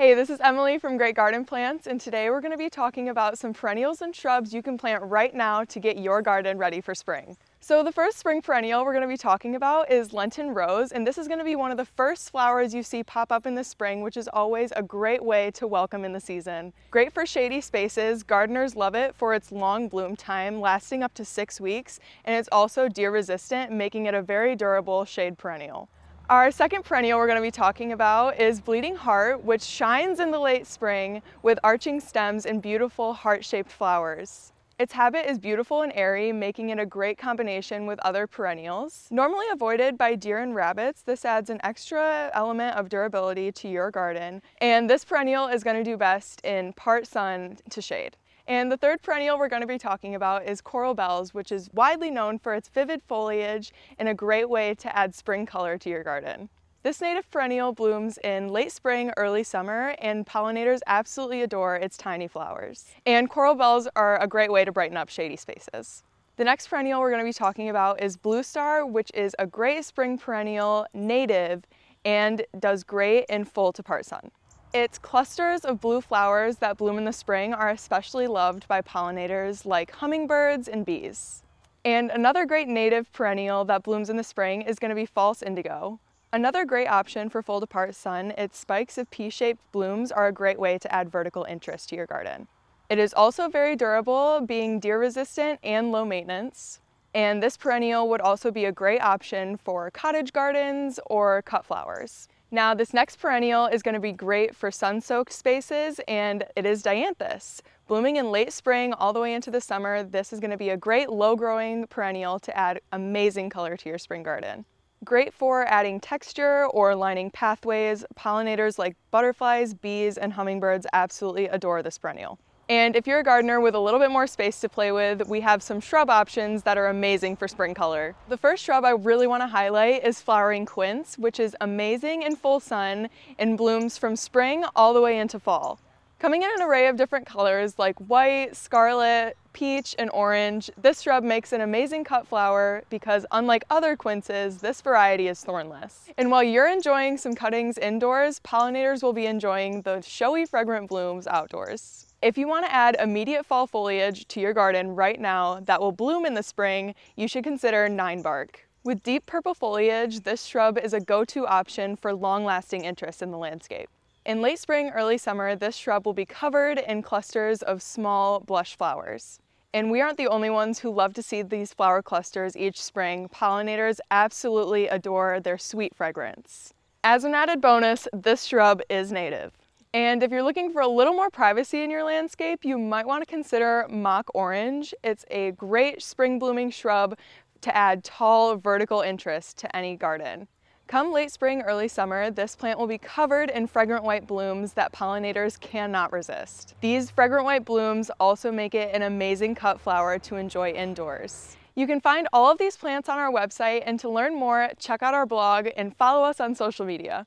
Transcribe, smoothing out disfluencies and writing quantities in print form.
Hey, this is Emily from Great Garden Plants, and today we're going to be talking about some perennials and shrubs you can plant right now to get your garden ready for spring. So the first spring perennial we're going to be talking about is Lenten Rose, and this is going to be one of the first flowers you see pop up in the spring, which is always a great way to welcome in the season. Great for shady spaces, gardeners love it for its long bloom time, lasting up to 6 weeks, and it's also deer resistant, making it a very durable shade perennial. Our second perennial we're going to be talking about is Bleeding Heart, which shines in the late spring with arching stems and beautiful heart-shaped flowers. Its habit is beautiful and airy, making it a great combination with other perennials. Normally avoided by deer and rabbits, this adds an extra element of durability to your garden, and this perennial is going to do best in part sun to shade. And the third perennial we're going to be talking about is Coral Bells, which is widely known for its vivid foliage and a great way to add spring color to your garden. This native perennial blooms in late spring, early summer, and pollinators absolutely adore its tiny flowers. And coral bells are a great way to brighten up shady spaces. The next perennial we're going to be talking about is Blue Star, which is a great spring perennial, native, and does great in full to part sun. Its clusters of blue flowers that bloom in the spring are especially loved by pollinators like hummingbirds and bees. And another great native perennial that blooms in the spring is going to be false indigo. Another great option for full to part sun, its spikes of pea-shaped blooms are a great way to add vertical interest to your garden. It is also very durable, being deer resistant and low maintenance. And this perennial would also be a great option for cottage gardens or cut flowers. Now this next perennial is going to be great for sun-soaked spaces, and it is Dianthus. Blooming in late spring all the way into the summer, this is going to be a great low-growing perennial to add amazing color to your spring garden. Great for adding texture or lining pathways. Pollinators like butterflies, bees, and hummingbirds absolutely adore this perennial. And if you're a gardener with a little bit more space to play with, we have some shrub options that are amazing for spring color. The first shrub I really want to highlight is flowering quince, which is amazing in full sun and blooms from spring all the way into fall. Coming in an array of different colors like white, scarlet, peach, and orange, this shrub makes an amazing cut flower because unlike other quinces, this variety is thornless. And while you're enjoying some cuttings indoors, pollinators will be enjoying the showy fragrant blooms outdoors. If you want to add immediate fall foliage to your garden right now that will bloom in the spring, you should consider ninebark. With deep purple foliage, this shrub is a go-to option for long-lasting interest in the landscape. In late spring, early summer, this shrub will be covered in clusters of small blush flowers. And we aren't the only ones who love to see these flower clusters each spring. Pollinators absolutely adore their sweet fragrance. As an added bonus, this shrub is native. And if you're looking for a little more privacy in your landscape, you might want to consider mock orange. It's a great spring blooming shrub to add tall vertical interest to any garden. Come late spring, early summer, this plant will be covered in fragrant white blooms that pollinators cannot resist. These fragrant white blooms also make it an amazing cut flower to enjoy indoors. You can find all of these plants on our website, and to learn more, check out our blog and follow us on social media.